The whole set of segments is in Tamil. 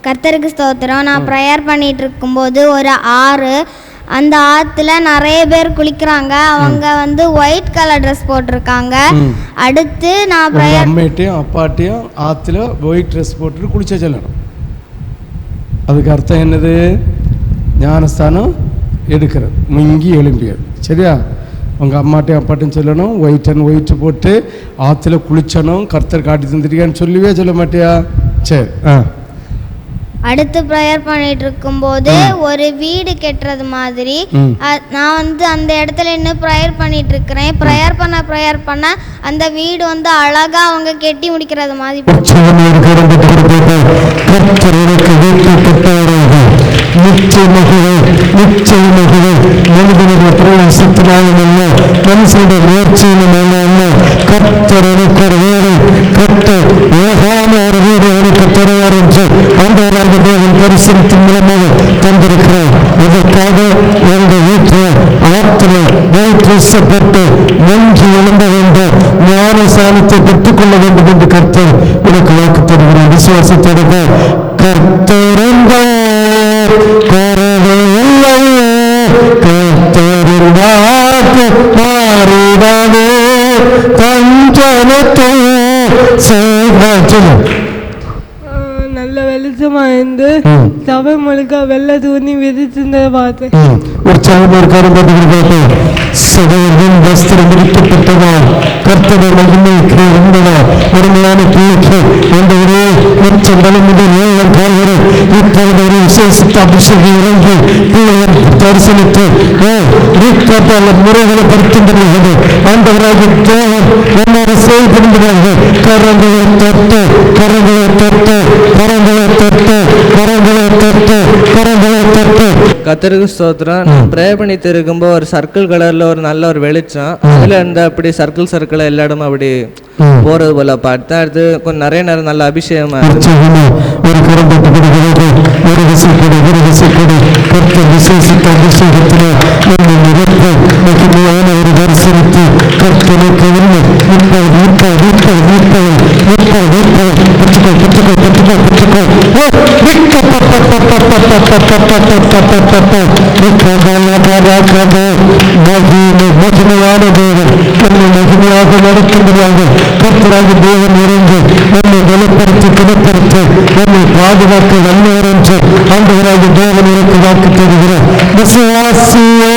கர்த்தருக்கு ஸ்தோத்திரம். நான் ப்ரேயர் பண்ணிட்டு இருக்கும்போது ஒரு ஆறு, அந்த ஆற்றுல நிறைய பேர் குளிக்கிறாங்க. அவங்க ஒயிட் கலர் ட்ரெஸ் போட்டிருக்காங்க. அடுத்து நான் அம்மையிட்டையும் அப்பாட்டையும் ஆற்றுல ஒயிட் ட்ரெஸ் போட்டுட்டு குளிச்ச சொல்லணும். அதுக்கு அர்த்தம் என்னது? ஞானஸ்தானம் எடுக்கிறது, முங்கி எழும்பியது. சரியா? உங்கள் அம்மாட்டையும் அப்பாட்டையும் சொல்லணும், ஒயிட் அண்ட் ஒயிட் போட்டு ஆற்றுல குளிச்சணும், கர்த்தர் காட்டி தந்துருக்கான்னு சொல்லுவே சொல்ல மாட்டியா? சரி. அடுத்து ப்ரேயர் பண்ணிட்டு இருக்கும்போது ஒரு வீடு கட்டுறது மாதிரி நான் அந்த இடத்துல இன்னும் ப்ரேயர் பண்ணிட்டு இருக்கிறேன். ப்ரேயர் பண்ண அந்த வீடு அழகா அவங்க கெட்டி முடிக்கிறது மாதிரி. மனிதனுடைய பிரயாசத்தினாலும் மனுஷனுடைய முயற்சியிலும் கர்த்தருக்கு ஒரு வீடு கட்ட ஏகான ஒரு வீடு எனக்கு தருவார் என்று ஆண்டவராக தேவன் பரிசீலித்தின் மூலமாக தந்திருக்கிறார். இதற்காக எங்கள் வீட்டில் ஆற்றில் வீசப்பட்டு நன்றி எழும்ப வேண்டும், ஞானசானத்தை பெற்றுக் கொள்ள வேண்டும் என்று கர்த்தர் உனக்கு வாக்கு தருகிறார். விசுவாசத்தோடு கர்த்தருங்க கர்த்தரின் வாக்கு மாறிடாதே தஞ்சனத்தை நல்ல வெளிச்சமா இருந்து சபை முழுக்க வெள்ளை தூணி விதிச்சிருந்ததை பார்த்தேன். உற்சாகமா இருக்காரு. சபையின் வஸ்திரம் முடிக்கப்பட்டதால் கர்த்தரை மகிமைக்கு இருந்ததால் ஒருமையான பிள்ளைக்கு இந்த ஒரே முதல் ஏழம் கால்வரை இப்பொழுது ஒரு விசேஷித்த அபிஷேகம் இறங்கி பிள்ளைகள் தரிசனித்து முறைகளை படுத்துகிறது. ஆண்டவராக தேவன் என்னோட செய்திருக்கிறார்கள். கரங்களை தொட்டு கரங்களை தொட்டு கரங்களை தொட்டு கரங்களை தொட்டு கரங்களை தொட்டு. கர்த்தருக்கு ஸ்தோத்திரம். நான் ப்ரே பண்ணிட்டு இருக்கும்போது ஒரு சர்க்கிள் கலர்ல ஒரு நல்ல ஒரு வெளிச்சம், அதுல இருந்து அப்படி சர்க்கிள் எல்லா இடமும் அப்படி போறது போல பார்த்தா அடுத்து கொஞ்சம் நிறைய நேரம் நல்ல அபிஷேகம் ஒரு விசைப்படி விசேஷித்த அபிஷேகத்திலே மகிமையான ஒரு தரிசனத்தை கர்த்தனுக்கு மகிமையான தேவன் என்னை மகிமையாக நடத்துகிறார்கள். கர்த்தராக தேவன் இருந்து என்னை வெளிப்படுத்தி குணப்படுத்தி என்னை பாதுகாக்க வல்லவர் என்று ஆண்டவராக தேவன் எனக்கு வாக்கு தருகிறார். விசுவாசியே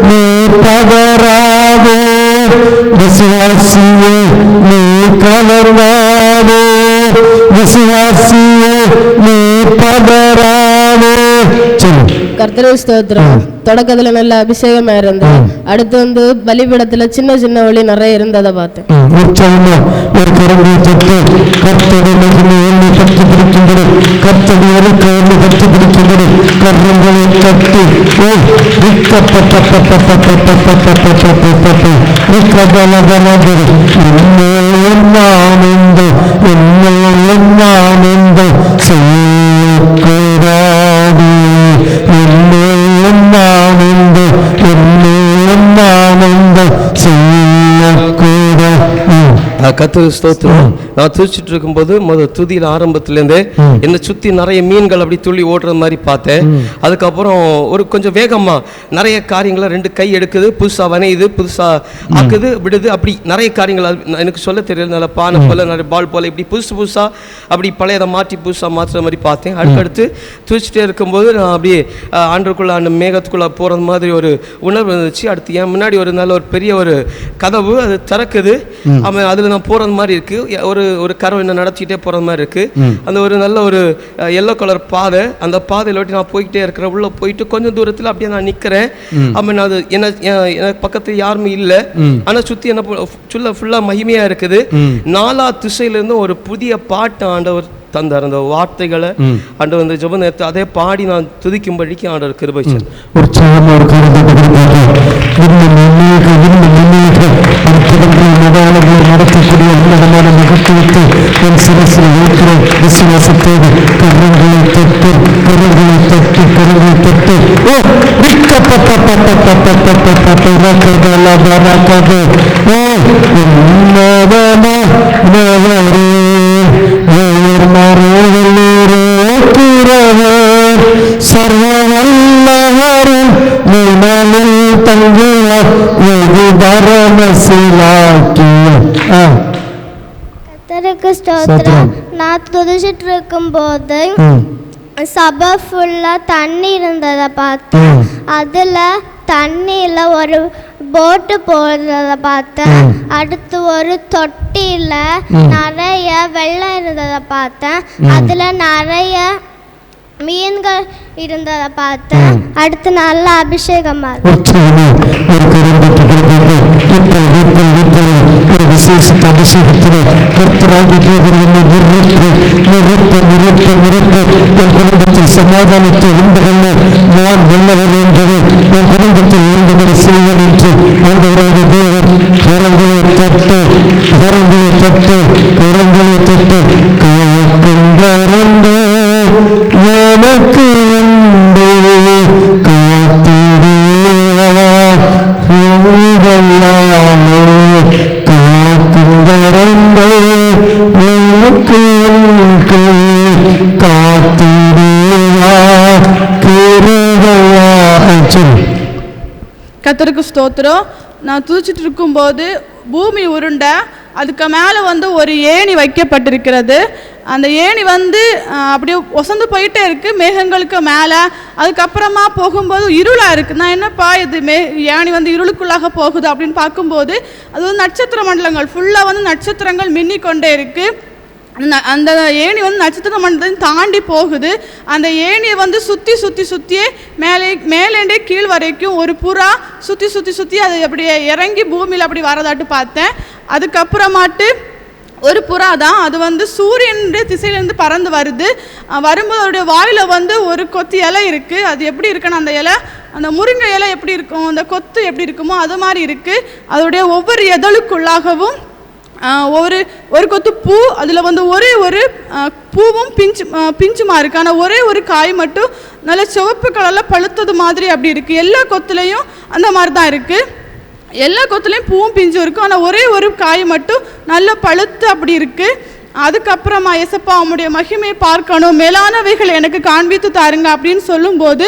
நீ பதறாதே, விசுவாசியே நீ கலர்வாதே, விசுவாசியே நீ பதறாதே. கர்த்தருக்கு ஸ்தோத்திரம். தொடக்கத்துல நல்ல அபிஷேகமா இருந்தது. அடுத்து பலிபீடத்துல சின்ன சின்ன ஒளி நிறைய இருந்ததை பார்த்தேன். ஒரு கரங்களை தொட்டு கர்த்தரை மகிமையை பற்றி பிடிக்கின்றது, கர்த்தரை எலுக்கையை பற்றி பிடிக்கின்றது. கரங்களை தட்டி கர்த்தருக்கு ஸ்தோத்திரம். நான் துதிச்சிட்டு இருக்கும்போது துதியில் ஆரம்பத்திலேருந்தே என்னை சுற்றி நிறைய மீன்கள் அப்படி துள்ளி ஓடுற மாதிரி பார்த்தேன். அதுக்கப்புறம் ஒரு கொஞ்சம் வேகமாக நிறைய காரியங்களை ரெண்டு கை எடுக்குது, புதுசாக வனையுது, புதுசாக ஆக்குது, விடுது, அப்படி நிறைய காரியங்கள் எனக்கு சொல்ல தெரியல. நல்ல பானை போல் நிறைய பால் போல் இப்படி புதுசாக அப்படி பழையதை மாற்றி புதுசாக மாற்றுற மாதிரி பார்த்தேன். அடுத்தடுத்து துதிச்சிட்டே இருக்கும்போது நான் அப்படியே ஆண்டுக்குள்ளே அந்த மேகத்துக்குள்ளே போகிறது மாதிரி ஒரு உணர்வு இருந்துச்சு. அடுத்து என் முன்னாடி ஒரு நல்ல ஒரு பெரிய ஒரு கதவு அது திறக்குது. அவன் அதில் நான் போகிறது மாதிரி இருக்குது. ஒரு கரம் என்ன நடத்திக்கிட்டே போகிறது மாதிரி இருக்குது. அந்த ஒரு நல்ல ஒரு எல்லோ கலர் பாதை, அந்த பாதையில் ஒட்டி நான் போய்கிட்டே இருக்கிறேன். உள்ளே போயிட்டு கொஞ்சம் தூரத்தில் அப்படியே நான் நிற்கிறேன். அவன் அது என்ன பக்கத்தில் யாருமே இல்லை, ஆனால் சுற்றி என்ன ஃபுல்லாக மகிமையாக இருக்குது. நாலா திசையிலேருந்து ஒரு புதிய பாட்டு ஆண்டவர் தந்தார். அந்த வார்த்தைகளை ஆண்டவர் ஜெப நேரத்தை அதே பாடி நான் துதிக்கும்படிக்கு ஆண்டவர் கிருபை செய்தார். நடத்தக்கூடிய உன்னதமான மகத்துவத்தை என் சிரசில் வைக்கிற விசுவாசத்தோடு கரங்களை தொட்டு கரங்களை தொட்டு கரங்களை தொட்டு உன்னதமான சர்வவல்லவரின் நிழலில் தங்குவார் வெகு பரமசிலாக்கிய. கர்த்தருக்கு ஸ்தோத்திரம். நான் துதிச்சிட்டு இருக்கும்போது சபை ஃபுல்லா தண்ணி இருந்ததை பார்த்தேன். அதுல தண்ணியில ஒரு போட்டு போடுறத பார்த்தேன். அடுத்து ஒரு தொட்டியில நிறைய வெள்ளம் இருந்ததை பார்த்தேன். அதுல நிறைய மீன்கள் இருந்ததை பார்த்தேன். அடுத்து நல்ல அபிஷேகமா ஒரு விசேஷித்த அபிஷேகத்திலே கர்த்தராகிய தேவன் என்னை என் குடும்பத்தில் சமாதானத்தை உண்டுகொள்ள நான் வல்லவன் என்பது என் குடும்பத்தில் இருந்தவரை செய்வேன் என்று ஆண்டவராகிய தேவன் கரங்களை தொட்டு காக்கின்றே எனக்கு உண்டு காத்திடுவார் காக்கின்றே எனக்கு காத்திடுவார் கிருபையாய். கர்த்தருக்கு ஸ்தோத்திரம். நான் துதிச்சிட்டு இருக்கும்போது பூமி உருண்ட, அதுக்கு மேலே ஒரு ஏணி வைக்கப்பட்டிருக்கிறது. அந்த ஏணி அப்படியே ஒசந்து போயிட்டே இருக்குது மேகங்களுக்கு மேலே. அதுக்கப்புறமா போகும்போது இருளாக இருக்குது. நான் என்னப்பா இது ஏணி இருளுக்குள்ளாக போகுது அப்படின்னு பார்க்கும்போது அது நட்சத்திர மண்டலங்கள் ஃபுல்லாக நட்சத்திரங்கள் மின்னிக்கொண்டே இருக்குது. அந்த ஏணி நட்சத்திர மண்டலத்தை தாண்டி போகுது. அந்த ஏணியை சுற்றி சுற்றி சுற்றியே மேலேண்டே கீழ் வரைக்கும் ஒரு புறா சுற்றி சுற்றி சுற்றி அது அப்படியே இறங்கி பூமியில் அப்படி வரதாட்டு பார்த்தேன். அதுக்கப்புறமாட்டு ஒரு புறா தான் அது சூரியனுடைய திசையிலேருந்து பறந்து வருது. வரும்போது அதோடைய வாயில் ஒரு கொத்து இலை இருக்குது. அது எப்படி இருக்குன்னா அந்த இலை அந்த முருங்கை இலை எப்படி இருக்கும், அந்த கொத்து எப்படி இருக்குமோ அது மாதிரி இருக்குது. அதோடைய ஒவ்வொரு எதழுக்குள்ளாகவும் ஒரு கொத்து பூ, அதில் ஒரே ஒரு பூவும் பிஞ்சுமா இருக்குது. ஆனால் ஒரே ஒரு காய் மட்டும் நல்ல சிவப்பு கலரில் பழுத்தது மாதிரி அப்படி இருக்குது. எல்லா கொத்துலேயும் அந்த மாதிரி தான் இருக்குது. எல்லா கொத்துலேயும் பூவும் பிஞ்சும் இருக்கும். ஆனால் ஒரே ஒரு காய் மட்டும் நல்ல பழுத்து அப்படி இருக்குது. அதுக்கப்புறமா ஏசப்பா அவனுடைய மகிமையை பார்க்கணும், மேலானவைகள் எனக்கு காண்பித்து தாருங்க அப்படின்னு சொல்லும்போது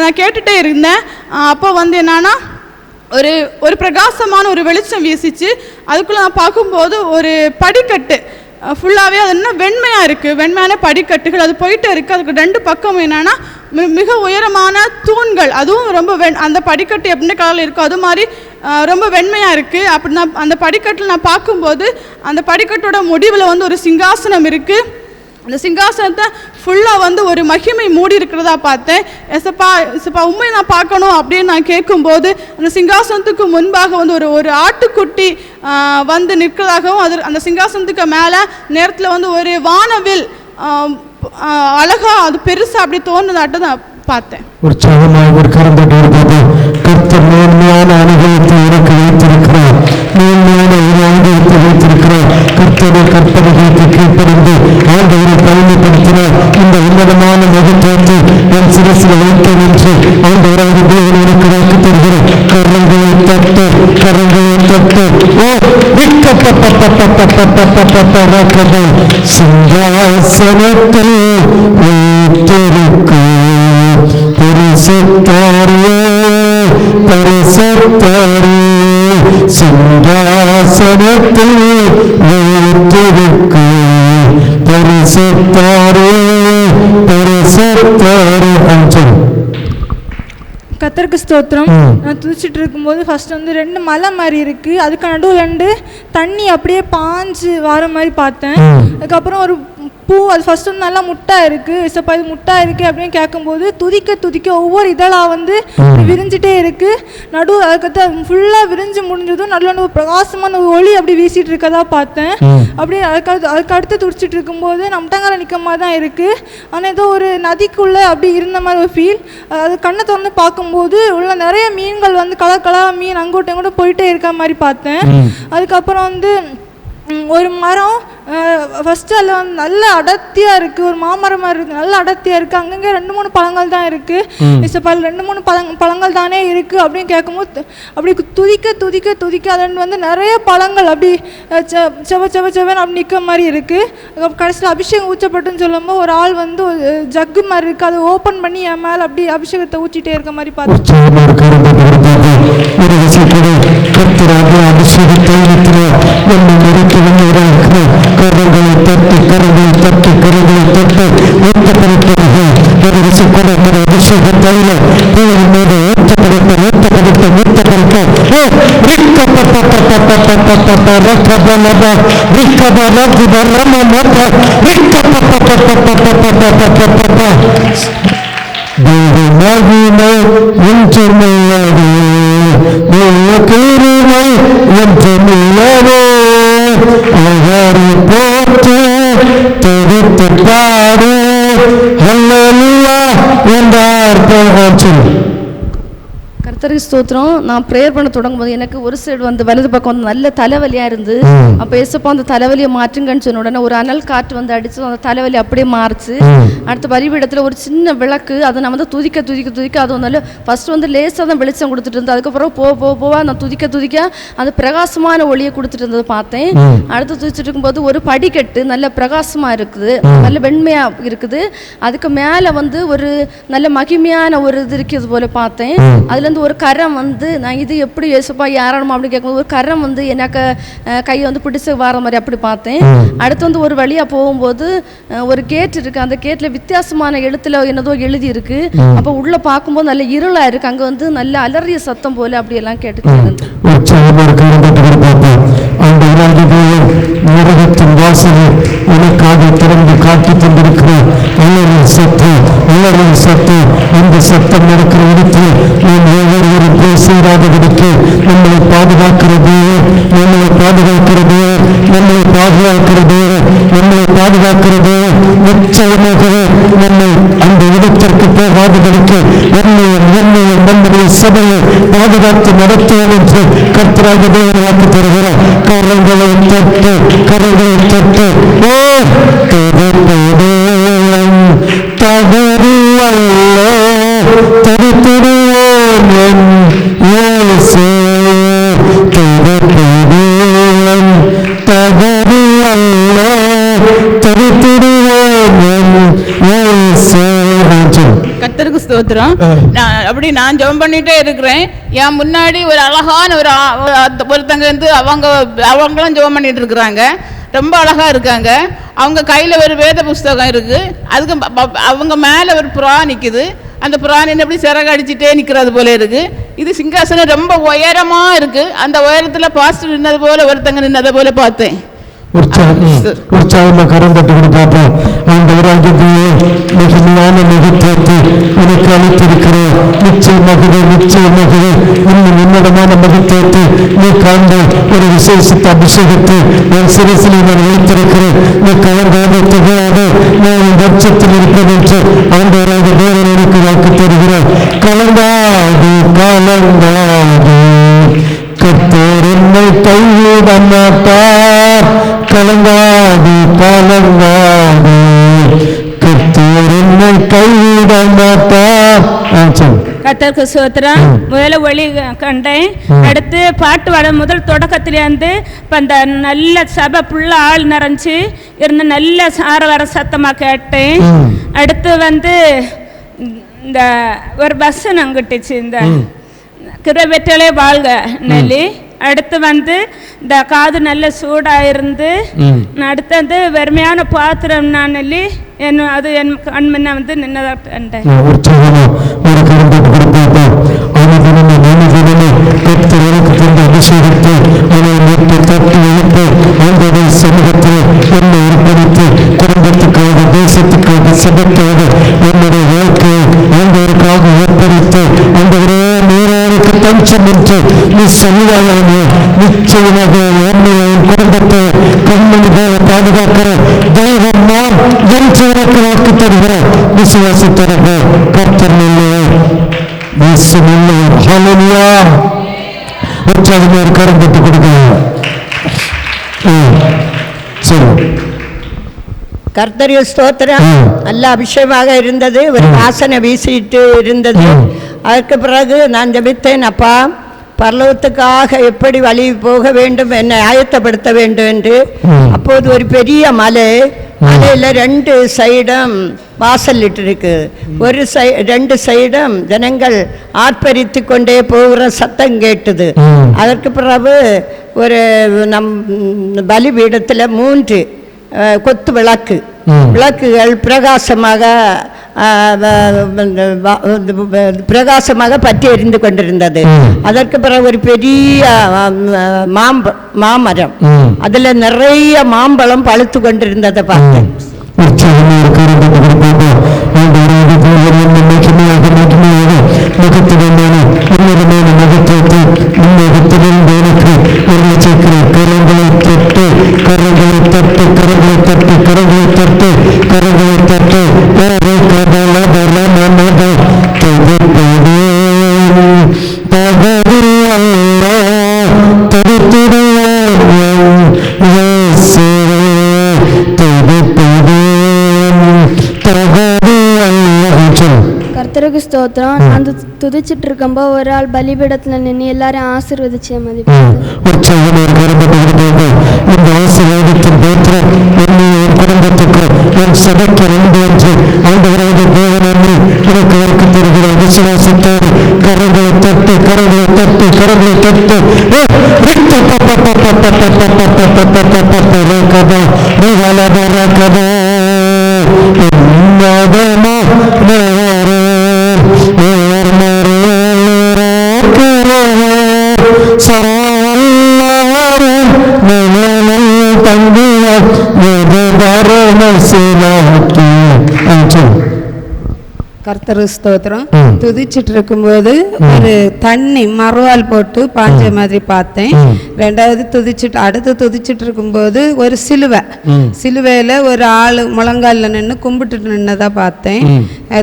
நான் கேட்டுகிட்டே இருந்தேன். அப்போ என்னன்னா ஒரு பிரகாசமான ஒரு வெளிச்சம் வீசிச்சு. அதுக்குள்ளே நான் பார்க்கும்போது ஒரு படிக்கட்டு ஃபுல்லாகவே அது என்ன வெண்மையாக இருக்குது, வெண்மையான படிக்கட்டுகள் அது போயிட்டே இருக்குது. அதுக்கு ரெண்டு பக்கம் என்னென்னா மிக உயரமான தூண்கள், அதுவும் ரொம்ப அந்த படிக்கட்டு எப்படி கலரில் இருக்கோ அது மாதிரி ரொம்ப வெண்மையாக இருக்குது. அப்படி நான் அந்த படிக்கட்டில் நான் பார்க்கும்போது அந்த படிக்கட்டோட முடிவில் ஒரு சிங்காசனம் இருக்குது. அந்த சிங்காசனத்தை ஃபுல்லாக ஒரு மகிமை மூடி இருக்கிறதா பார்த்தேன். எசப்பா உண்மை நான் பார்க்கணும் அப்படின்னு நான் கேட்கும்போது அந்த சிங்காசனத்துக்கு முன்பாக ஒரு ஆட்டுக்குட்டி நிற்கிறதாகவும் அந்த சிங்காசனத்துக்கு மேலே நேரத்தில் ஒரு வானவில் அழகாக அது பெருசாக அப்படி தோணுதாட்ட நான் பார்த்தேன். உற்சாகமாக ஒரு கரந்தட்டு இருப்பது கர்த்தர் மேன்மையான அனுபவத்தை எனக்கு வைத்திருக்கிறார், மேன்மையான ஒரு அனுபவத்தை வைத்திருக்கிறார். கர்த்தரை கற்பனைகளுக்கு கீழ்ப்படிந்து ஆண்டவரை பயன்படுத்தினார். இந்த உன்னதமான முகத்தோற்று என் சிரசில் வைத்தேன் என்று ஆண்டவராக தேவன் எனக்கு வாக்கு தருகிறார். கரங்களை தட்டு ஓ சிங்காசனத்தில் வைத்திருக்கும் பரிசுத்தாரே சிங்காசனத்தில் வைத்திருக்கும் பரிசுத்தாரே அஞ்சல். கர்த்தருக்கு ஸ்தோத்திரம். நான் துதிச்சிட்டு இருக்கும்போது ஃபர்ஸ்ட் ரெண்டு மலை மாதிரி இருக்குது, அதுக்கு நடுவில் 2 தண்ணி அப்படியே பாஞ்சு வர மாதிரி பார்த்தேன். அதுக்கப்புறம் ஒரு பூ, அது ஃபர்ஸ்ட் நல்லா முட்டா இருக்குது. இசப்பா இது முட்டா இருக்குது அப்படின்னு கேட்கும்போது துதிக்க ஒவ்வொரு இதழாக விரிஞ்சிட்டே இருக்குது. அதுக்கடுத்து ஃபுல்லாக விரிஞ்சு முடிஞ்சதும் நடுவில் பிரகாசமான ஒளி அப்படி வீசிட்டு இருக்கதா பார்த்தேன். அப்படி அதுக்கு அடுத்து துடிச்சிட்டு இருக்கும்போது நம்மட்டங்கால நிற்க மாதிரி தான் இருக்குது. ஆனால் ஏதோ ஒரு நதிக்குள்ளே அப்படி இருந்த மாதிரி ஒரு ஃபீல். அது கண்ணை திறந்து பார்க்கும்போது உள்ள நிறைய மீன்கள் கலர் மீன் அங்கோட்டையும் கூட போயிட்டே இருக்க மாதிரி பார்த்தேன். அதுக்கப்புறம் ஒரு மரம் ஃபஸ்ட்டு அதில் வந்து நல்ல அடர்த்தியாக இருக்குது, ஒரு மாமரம் மாதிரி இருக்குது, நல்ல அடர்த்தியாக இருக்குது. அங்கங்கே 2-3 பழங்கள் தான் இருக்குது. இசப்பால் 2-3 பழங்கள் தானே இருக்குது அப்படின்னு கேட்கும்போது அப்படி துதிக்க துதிக்க துதிக்க அதில் வந்து நிறைய பழங்கள் அப்படி செவன்னு அப்படி நிற்க மாதிரி இருக்குது. கடைசியில் அபிஷேகம் ஊற்றப்பட்டுன்னு சொல்லும்போது ஒரு ஆள் வந்து ஒரு ஜக்கு மாதிரி இருக்குது, அதை ஓப்பன் பண்ணி என் மேலே அப்படி அபிஷேகத்தை ஊற்றிட்டே இருக்க மாதிரி பார்த்தேன். கரங்களை தட்டி கரங்களை தட்டி கரங்களை தட்டி ஊற்றப்படுத்தவர்கள் ஒரு விசுக்குறைந்த அபிஷேக தைல கோவில் மீது ஊற்றப்படுத்த ஊற்றப்படுத்த ஊற்றப்படுத்த போட்டு தெரித்து பாடு அல்லேலூயா என்றார். கர்த்தருக்கு ஸ்தோத்திரம். நான் ப்ரேயர் பண்ண தொடங்கும் போது எனக்கு ஒரு சைடு வந்து வலது பக்கம் வந்து நல்ல தலைவலியாக இருந்து, அப்போ ஏசப்பா அந்த தலைவலியை மாற்றுங்கன்னு சொன்ன உடனே ஒரு அனல் காற்று வந்து அடிச்சு அந்த தலைவலி அப்படியே மாறுச்சு. அடுத்த பலிபீடத்தில் ஒரு சின்ன விளக்கு, அதை நான் வந்து துதிக்க துதிக்க துதிக்க அது வந்து ஃபர்ஸ்ட் வந்து லேசாக தான் வெளிச்சம் கொடுத்துட்டு இருந்தது. அதுக்கப்புறம் போவா நான் துதிக்க துதிக்க அந்த பிரகாசமான ஒளியை கொடுத்துட்டு இருந்தது பார்த்தேன். அடுத்து துதிச்சுட்டு இருக்கும்போது ஒரு படிக்கட்டு நல்ல பிரகாசமாக இருக்குது, நல்ல வெண்மையாக இருக்குது. அதுக்கு மேலே வந்து ஒரு நல்ல மகிமையான ஒரு இது இருக்கிறது போல பார்த்தேன். அதுலேருந்து ஒரு கரம் வந்து நான் இது எப்படி ஏசப்பா யாரானுமா அப்படின்னு கேட்கும்போது ஒரு கரம் வந்து எனக்கு கையை வந்து பிடிச்சி வர மாதிரி அப்படி பார்த்தேன். அடுத்து வந்து ஒரு வழியாக போகும்போது ஒரு கேட் இருக்குது, அந்த கேட்டில் வித்தியாசமான எழுத்துல என்னதோ எழுதி இருக்கு. அப்போ உள்ளே பார்க்கும்போது நல்ல இருளாக இருக்குது, அங்கே வந்து நல்ல அலறிய சத்தம் போல அப்படியெல்லாம் கேட்டுக்கிட்டு நரகத்தின் வாசலை உனக்காக திறந்து காட்டி தந்திருக்கிறார். அலறின் சத்தம் அலறின் சத்தம், அந்த சத்தம் நடக்கிற இடத்தில் நாம் ஒவ்வொருவரும் பேசாதபடிக்கு நம்மளை பாதுகாக்கிறது, நம்மளை பாதுகாக்கிறது, நம்மளை பாதுகாக்கிறது, நம்மளை பாதுகாக்கிறது. நிச்சயமாக நம்மை அந்த இடத்திற்கு போகாதபடிக்கு என்னையும் நம்முடைய சபையை பாதுகாத்து நடத்துவோம் என்று கர்த்தராக தேவன் வாக்கு தருகிறார். கரங்களை தட்டு கரங்களை தட்டு தவறு அல்ல தடுத்திடுவோம் தவறு அல்ல தடுத்திடுவோம். கர்த்தருக்கு ஸ்தோத்திரம். நான் ஜெபம் பண்ணிட்டே இருக்கிறேன். என் முன்னாடி ஒரு அழகான ஒருத்தங்க வந்து அவங்களும் ஜெபம் பண்ணிட்டு இருக்கிறாங்க. ரொம்ப அழகா இருக்காங்க. அவங்க கையில ஒரு வேத புஸ்தகம் இருக்கு. அதுக்கு அவங்க மேல ஒரு புறா நிக்குது. அந்த புறா எப்படி சிறகு அடிச்சுட்டே நிக்கிறது போல இருக்கு. இது சிங்காசனம் ரொம்ப உயரமா இருக்கு. அந்த உயரத்துல பாஸ்டர் நின்னது போல ஒருத்தங்க நின்னதை போல பார்த்தேன். உற்சாகமா கரம் தட்டி கொண்டு பார்ப்போம். அந்த மிகுதியான முகத்தேற்று உனக்கு அளித்திருக்கிறேன். நிச்சயமாகவே நிச்சயமாகவே இன்னும் உன்னதமான முகத்தேற்று நீ காண்ட ஒரு விசேஷித்த அபிஷேகத்தை என் சிரசில் நான் வைத்திருக்கிறேன். நீ கலங்காத நான் பட்சத்தில் இருப்பேன் என்று ஆண்டவராக தேவன் எனக்கு வாக்கு தருகிறார். கலங்காது கலங்காது கர்த்தர் என்னை கைவிட மாட்டார். கலங்காது கலங்காது கர்த்தர் என்னை கைவிட மாட்டார். கர்த்தருக்கு ஸ்தோத்திரம். முதல்ல ஒளி கண்டேன். அடுத்து பாட்டு வர முதல் தொடக்கத்திலேருந்து இப்போ அந்த நல்ல சபை ஃபுல்லா ஆள் நிறைஞ்சு இருந்து நல்ல சார வர சத்தமாக கேட்டேன். அடுத்து வந்து இந்த ஒரு பஸ் நங்கிட்டுச்சு, இந்த கிரவெட்டலே வாழ்க நெல்லி. அடுத்து வந்து இந்த காது நல்ல சூடாக இருந்து அடுத்து வந்து வெறுமையான பாத்திரம் நான் நெல்லி அது என் கண் முன்ன வந்து நின்னதான். அபிஷேகத்தை தட்டி எழுப்பு ஆண்டவரை சமூகத்தில் என்னை அர்ப்பணித்து குடும்பத்துக்காக தேசத்துக்காக சபைக்காக என்னுடைய வாழ்க்கையை ஆண்டவருக்காக ஏற்படுத்தி ஆண்டவரே நீரானுக்கு தஞ்சம் என்று நீ சொல்லுவாயானே. நிச்சயமாக என்னைய குடும்பத்தை கண்மணி போல பாதுகாக்கிற தெய்வம் நான் என்று எனக்கு வாக்கு தருகிற விசுவாசத்தரக கர்த்தர் இல்லையே உற்சாகமாக கரம் தட்டி கொடுக்க சரி. கர்த்தருக்கு ஸ்தோத்திரம். நல்ல அபிஷேகமாக இருந்தது, ஒரு வாசனை வீசிட்டு இருந்தது. அதற்கு பிறகு நான் ஜெபித்தேன், அப்பா பரலோகத்துக்காக எப்படி வழி போக வேண்டும், என்னை ஆயத்தப்படுத்த வேண்டும் என்று. அப்போது ஒரு பெரிய மலையில் 2 சைடும் வாசல் இருக்கு. ஒரு ரெண்டு சைடும் ஜனங்கள் ஆர்ப்பரித்து கொண்டே போகிற சத்தம் கேட்டது. அதற்கு பிறகு ஒரு பலிபீடத்தில் 3 கொத்து விளக்குகள் பிரகாசமாக பற்றி எரிந்து கொண்டிருந்தது. அதற்கு பிறகு ஒரு பெரிய மாமரம், அதுல நிறைய மாம்பழம் பழுத்து கொண்டிருந்ததை பார்த்தேன். கர்த்தருக்கு ஸ்தோத்திரம். நான் துதிச்சிட்டு இருக்கும்போது ஒரு ஆள் பலிபீடத்தில் நின்று எல்லாரையும் ஆசீர்வதிச்ச மாதிரி விசுவாசத்தோடு கரங்களை தட்டு கரங்களை தட்டு கரங்களை தட்டு கர்த்தர் ஸ்தோத்திரம். துதிச்சிட்டு இருக்கும்போது ஒரு தண்ணி மறுவால் போட்டு பாஞ்ச மாதிரி பார்த்தேன். ரெண்டாவது அடுத்து துதிச்சிட்டு இருக்கும்போது ஒரு சிலுவையில ஒரு ஆள் முழங்காலில் நின்று கும்பிட்டு நின்னதா பார்த்தேன்.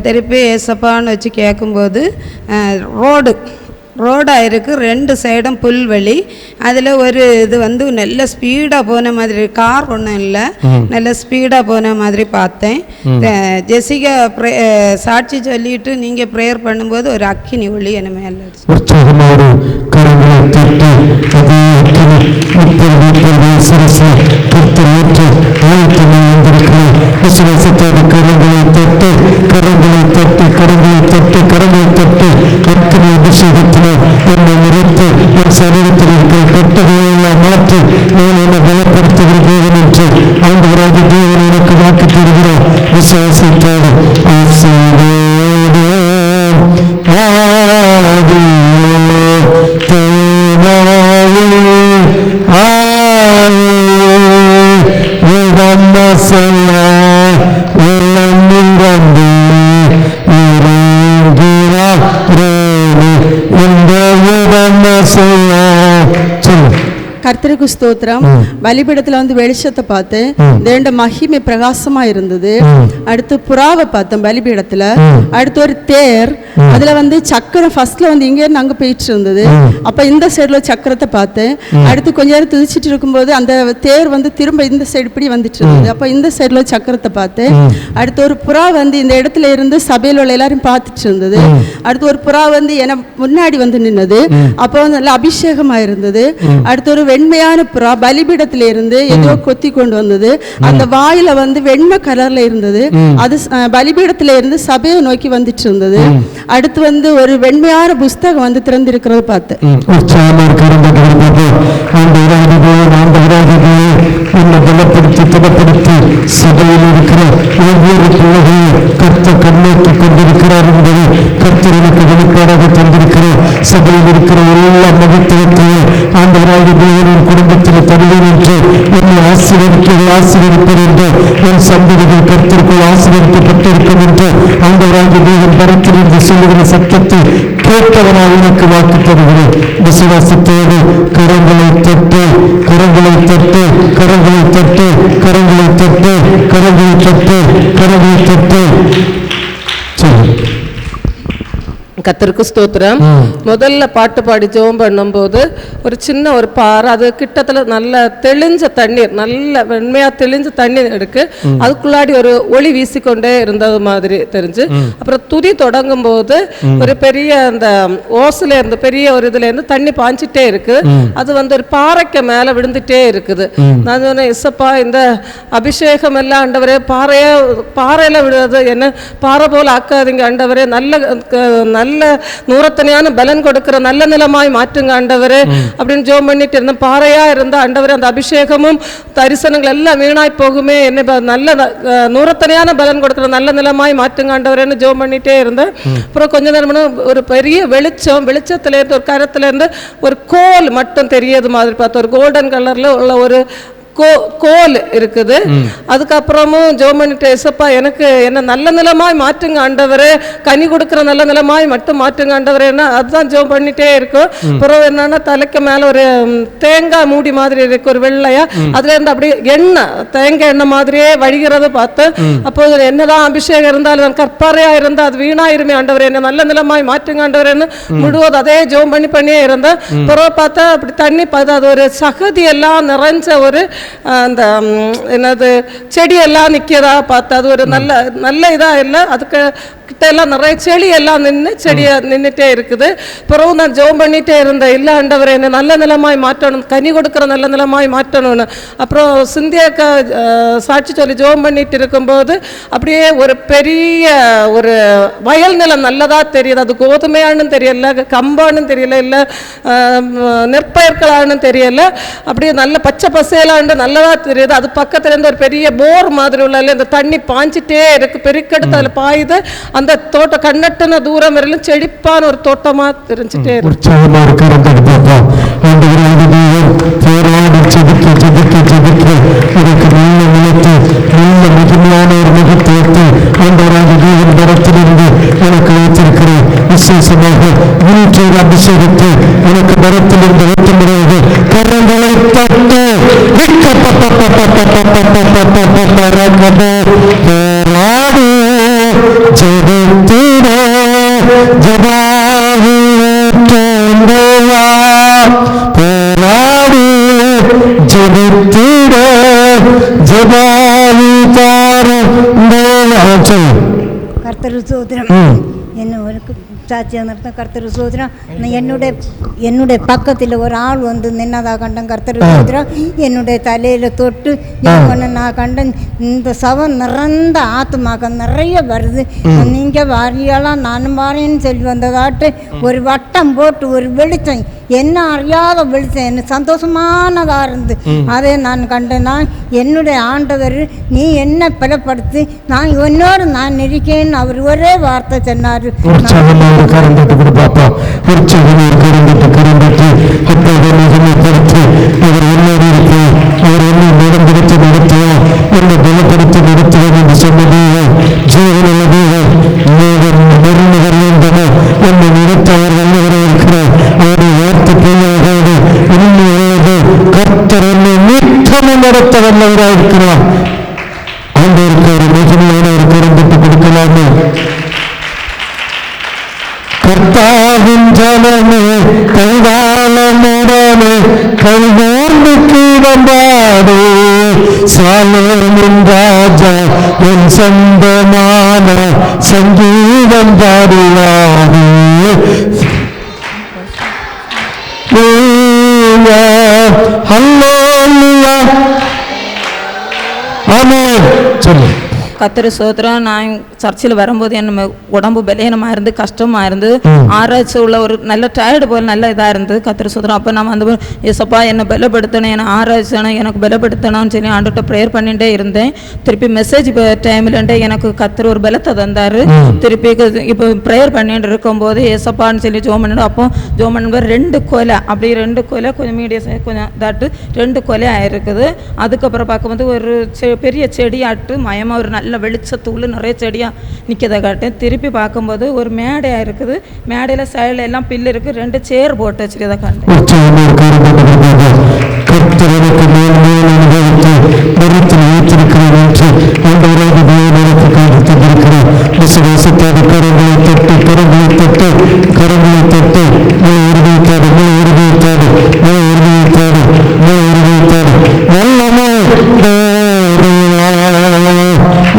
திருப்பி ஏசப்பான்னு வச்சு கேட்கும்போது ரோடாக இருக்குது, 2 சைடும் புல்வெளி. அதில் ஒரு இது வந்து நல்ல ஸ்பீடாக போன மாதிரி, கார் ஒன்றும் இல்லை, நல்ல ஸ்பீடாக போன மாதிரி பார்த்தேன். ஜெசிகா சாட்சி சொல்லிட்டு நீங்கள் ப்ரேயர் பண்ணும்போது ஒரு அக்கினி ஒளி என்ன மேலே உற்சாகமாடு கரங்களை தட்டி அதே அக்கினி விசுவாசத்தோடு கரங்களை தட்டு கரங்களை தட்டு கரங்களை தட்டு கரங்களை தட்டு அக்கினி அபிஷேகத்தில் என்னை நிறுத்து என் சரீரத்தில் இருக்கிற கட்டுகளெல்லாம் மாற்றி நான் என்னை பலப்படுத்துகிற தேவன் என்று ஆண்டவராக தேவன் எனக்கு வாக்கு தருகிறார். விசுவாசத்தோடு கர்த்தருக்கு ஸ்தோத்திரம். பலிபீடத்துல வந்து வெளிச்சத்தை பார்த்தேன், 2 மகிமை பிரகாசமா இருந்தது. அடுத்து புறாவை பார்த்தேன் பலிபீடத்துல. அடுத்து ஒரு தேர், அதுல வந்து சக்கரம் ஃபர்ஸ்ட்ல வந்து இங்க இருந்து அங்க போயிட்டு இருந்தது. அப்ப இந்த சைடுல சக்கரத்தை பார்த்தேன். அடுத்து கொஞ்ச நேரம் துதிச்சிட்டு இருக்கும்போது அந்த தேர் வந்து திரும்ப இந்த சைடு இப்படி வந்துட்டு இருந்தது. அப்ப இந்த சைடுல சக்கரத்தை பார்த்தேன். அடுத்து ஒரு புறா வந்து இந்த இடத்துல இருந்து சபையில் உள்ள எல்லாரும் பார்த்துட்டு இருந்தது. அடுத்து ஒரு புறா வந்து என முன்னாடி வந்து நின்னது. அப்போ வந்து நல்ல அபிஷேகமா இருந்தது. அடுத்து ஒரு வெண்மையான புறா பலிபீடத்தில இருந்து ஏதோ கொத்தி கொண்டு வந்தது. அந்த வாயில வந்து வெண்மை கலர்ல இருந்தது. அது பலிபீடத்தில இருந்து சபையை நோக்கி வந்துட்டு இருந்தது. அடுத்து வந்து ஒரு வெண்மையான புஸ்தகம் வந்து திறந்திருக்கிறத பார்த்தேன். சபையில் இருக்கிற ஒவ்வொரு பிள்ளைகளையும் கர்த்தர் கண்ணோக்கி கொண்டிருக்கிறார் என்பதை கர்த்தர் எனக்கு வெளிப்பாடாக தந்திருக்கிறார். சபையில் இருக்கிற எல்லா மகத்துவத்தையும் ஆண்டவராக தேவனின் குடும்பத்தில் தருவேன் என்று என்னை ஆசீர்வதிப்பது என்று என் சந்ததிகள் கர்த்தருக்குள் ஆசீர்வதிக்கப்பட்டிருக்கும் என்று ஆண்டவராக தேவன் பரத்திலிருந்து சொல்லுகிற சத்தத்தை கேட்டவனாக எனக்கு வாக்கு தருகிறேன். விசுவாசத்தோடு கரங்களை தட்டு கரங்களை தட்டு கரங்களை தட்டு கரங்களை தட்டு கரங்களை தட்டு கரங்களை தட்டு. கர்த்தருக்கு ஸ்தோத்திரம். முதல்ல பாட்டு பாடி ஜெபம் பண்ணும்போது ஒரு சின்ன ஒரு பாறை, அது கிட்டத்தில் நல்ல தெளிஞ்ச தண்ணீர், நல்ல வெண்மையா தெளிஞ்ச தண்ணீர் இருக்கு, அதுக்குள்ளாடி ஒரு ஒளி வீசிக்கொண்டே இருந்தது மாதிரி தெரிஞ்சு. அப்புறம் துதி தொடங்கும் போது ஒரு பெரிய அந்த ஓசுல இருந்து பெரிய ஒரு இதுல இருந்து தண்ணி பாஞ்சிட்டே இருக்கு, அது வந்து ஒரு பாறைக்கு மேல விழுந்துட்டே இருக்குது. நான் சொன்னேன், இசப்பா இந்த அபிஷேகம் எல்லாம் ஆண்டவரே பாறையில விடுறது என்ன, பாறை போல ஆக்காதீங்க ஆண்டவரே, நல்ல நூறத்தனையான பலன் கொடுக்கிற நல்ல நிலமாய் மாற்றுங்க ஆண்டவரே அப்படின்னு ஜெபம் பண்ணிட்டு இருந்தேன். பாறையா இருந்த ஆண்டவரே அந்த அபிஷேகமும் தரிசனங்கள் எல்லாம் வீணாய் போகுமே, என்ன நல்ல நூறத்தனையான பலன் கொடுக்கிற நல்ல நிலமாய் மாற்றுங்க ஆண்டவரேன்னு ஜெபம் பண்ணிட்டே இருந்தேன். அப்புறம் கொஞ்ச நேரம் ஒரு பெரிய வெளிச்சத்துல இருந்து ஒரு கரத்துல இருந்து ஒரு கோல் மட்டும் தெரியாது மாதிரி பார்த்தோம், ஒரு கோல்டன் கலர்ல உள்ள ஒரு கோல் இருக்குது. அதுக்கப்புறமும் ஜெபம் பண்ணிட்டு, இசப்பா எனக்கு என்ன நல்ல நிலமாய் மாற்றுங்க ஆண்டவரே, கனி கொடுக்குற நல்ல நிலமாய் மட்டும் மாற்றுங்க ஆண்டவரேன்னா அதுதான் ஜெபம் பண்ணிட்டே இருக்கும். அப்புறம் என்னன்னா தலைக்கு மேல ஒரு தேங்காய் மூடி மாதிரி இருக்கு, ஒரு வெள்ளையா, அதுல இருந்து அப்படியே எண்ணெய், தேங்காய் எண்ணெய் மாதிரியே வழிகிறத பார்த்து, அப்போ என்னதான் அபிஷேகம் இருந்தாலும் கற்பாறையா இருந்தா அது வீணாயிருமே ஆண்டவரே, என்ன நல்ல நிலமாய் மாற்றுங்க ஆண்டவரேன்னு முழுவதும் அதே ஜெபம் பண்ணியே இருந்தேன். அப்புறம் பார்த்தா அப்படி தண்ணி பார்த்தா அது ஒரு சகதி எல்லாம் நிறைஞ்ச ஒரு அந்த என்னது செடியெல்லாம் நிற்கிறதா பார்த்தா அது ஒரு நல்ல இதாக இல்லை, அதுக்கு கிட்ட எல்லாம் நிறைய செடி எல்லாம் நின்றுட்டே இருக்குது. பிறகு நான் ஜெபம் பண்ணிட்டே இருந்தேன், இல்லை ஆண்டவரே என்ன நல்ல நிலமாய் மாற்றணும், கனி கொடுக்குற நல்ல நிலமாய் மாற்றணும்னு. அப்புறம் சிந்தியாக்கா சாட்சி சொல்லி ஜெபம் பண்ணிட்டு இருக்கும்போது அப்படியே ஒரு பெரிய ஒரு வயல் நிலம் நல்லதா தெரியுது, அது கோதுமையானு தெரியல, கம்பானு தெரியல, இல்லை நெற்பயிர்களானு தெரியல, அப்படியே நல்ல பச்சை பசையலான்னு நல்லதா தெரியுது. அது பக்கத்துல இருந்து ஒரு பெரிய போர் மாதிரி உள்ள இந்த தண்ணி பாஞ்சிட்டே இருக்கு, பெருக்கெடுத்து அதில் பாயுது. அந்த தோட்டம் கண்ணட்டன தூரம் வரையிலும் செழிப்பான ஒரு தோட்டமா தெரிஞ்சுட்டே இருக்கு. மகிமையான ஒரு முகத்தோட்டு ஆண்டவராக தேவன் பரத்திலிருந்து எனக்கு வைத்திருக்கிற விசேஷமாக வீட்டில் அபிஷேகத்தை எனக்கு பரத்திலிருந்து வைத்தமுறையாக கரங்களை தட்டு ஜெபத்திட ஜபாவி போராடி ஜெபத்திட ஜபாவி கர்த்தர் சோதரம் என்ன ஒரு சாட்சியாக நடத்தும். கர்த்தர் சோதரம் என்னுடைய பக்கத்தில் ஒரு ஆள் வந்து நின்னதாக கண்டேன். கர்த்தர் சோதரம் என்னுடைய தலையில் தொட்டு நான் கண்டேன். இந்த சவம் நிறந்த ஆத்துமாக நிறைய வருது, நீங்கள் வாரியெல்லாம் நானும் வாரேன்னு சொல்லி வந்ததாட்டு ஒரு வட்டம் போட்டு ஒரு வெளிச்சம், என்ன அறியாத வெளிச்சம், என்ன சந்தோஷமானதாக இருந்து அதை நான் கண்டேன். நான் என்னுடைய ஆண்டவர் நீ என்ன பலப்படுத்தி நான் என்னோடு நான் இருக்கேன்னு அவர் ஒரே வார்த்தை சொன்னார். நடத்தவல்லவராயிருக்கிறார். ஆண்டவருக்கு ஒரு மிகுதியான ஒரு கரும்பட்டு கொடுக்கலாமே. கர்த்தாவின் ஜனமே கைவாளமுடனே கைகோர்ந்து கீழம்பாடு சாலோமின் ராஜா என் சொந்தமான சங்கீதம் பாடுவாடு. கர்த்தர் ஸ்தோத்திரம். நான் சர்ச்சில் வரும்போது என்ன உடம்பு பலவீனமாக இருந்து கஷ்டமாக இருந்து ஆராய்ச்சி உள்ள ஒரு நல்ல டயர்டு போல் நல்ல இதாக இருந்து கர்த்தர் ஸ்தோத்திரம். அப்போ நம்ம அந்த ஏசப்பா என்னை பலப்படுத்தணும், என்னை ஆராய்ச்சணும், எனக்கு பலப்படுத்தணும்னு சொல்லி ஆண்டுகிட்ட ப்ரேயர் பண்ணிகிட்டே இருந்தேன். திருப்பி மெசேஜ் டைம்லண்டே எனக்கு கர்த்தர் ஒரு பலத்தை தந்தார். திருப்பி இப்போ ப்ரேயர் பண்ணிட்டு இருக்கும்போது ஏசப்பான்னு சொல்லி ஜோம் பண்ணிட்டு அப்போ ஜோம் பண்ணும்போது 2 கொலை அப்படி 2 கொலை கொஞ்சம் மீடியம் கொஞ்சம் இதாட்டு 2 கொலை ஆயிருக்குது. அதுக்கப்புறம் பார்க்கும்போது ஒரு பெரிய செடியாட்டு மயமாக ஒரு நல்ல வெளிச்சத்தூள் நிறைய செடியாக நிற்கதை காட்டேன். திருப்பி பார்க்கும்போது ஒரு மேடையாக இருக்குது, மேடையில் சைடில் எல்லாம் பில்லு இருக்குது, 2 சேர் போட்டு வச்சுருக்கதை காட்டேன். கர்த்தருக்கு மேல் மேல் அனுபவித்து மரத்தில் வைத்திருக்கிறார் என்று ஆண்டவராக தேவனுக்கு காண்பித்திருக்கிறார். விசுவாசத்தை தட்டி கரங்களை தட்டி கரங்களை தட்டி கரங்களை தட்டி உருவித்தாடு உருவித்தாடு உருவித்தாடு உருவித்தாடு வல்லமை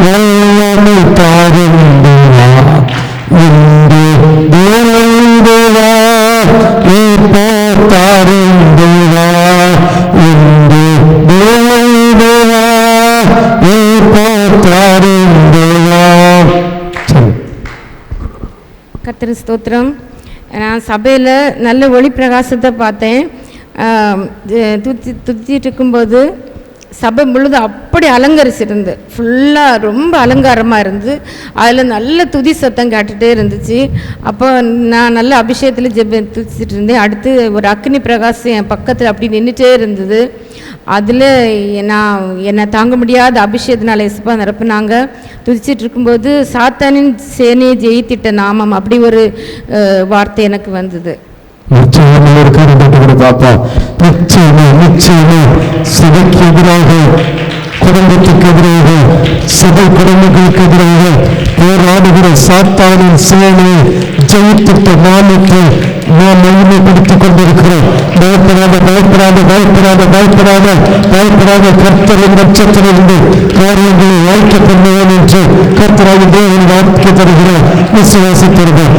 வல்லமை தாருந்தா இன்று தேவா தாருந்தா இன்று தேவா தாருந்தா. கர்த்தர் ஸ்தோத்திரம். நான் சபையில் நல்ல ஒளி பிரகாசத்தை பார்த்தேன். துதிச்சிட்டு இருக்கும்போது சபை முழுதும் அப்படி அலங்கரிச்சிருந்து ஃபுல்லாக ரொம்ப அலங்காரமாக இருந்து அதில் நல்ல துதி சத்தம் கேட்டுகிட்டே இருந்துச்சு. அப்போ நான் நல்ல அபிஷேகத்தில் துதிச்சிட்டு இருந்தேன். அடுத்து ஒரு அக்னி பிரகாசம் என் பக்கத்தில் அப்படி நின்றுட்டே இருந்தது. அதில் நான் என்னை தாங்க முடியாத அபிஷேகத்தினால எஸ்பா நிரப்புனாங்க. துதிச்சிட்டு இருக்கும்போது சாத்தானின் சேனையை ஜெயித்திட்ட நாமம் அப்படி ஒரு வார்த்தை எனக்கு வந்தது. சபைக்கு எதிராக, குடும்பத்துக்கு எதிராக, சபை குடும்பங்களுக்கு எதிராக போராடுகிற சாத்தானின் சேனை ஜெயித்திட்ட நாமத்தை நாம் மகிமைப்படுத்திக் கொண்டிருக்கிறோம். பயப்படாத பயப்படாத பயப்படாத பயப்படாத பயப்படாத கர்த்தரின் பட்சத்திலிருந்து காரியங்களை வாழ்க்கை பண்ணுவேன் என்று கர்த்தராக தேவன் வாக்கு தருகிறார். விசுவாசித்தர்கள்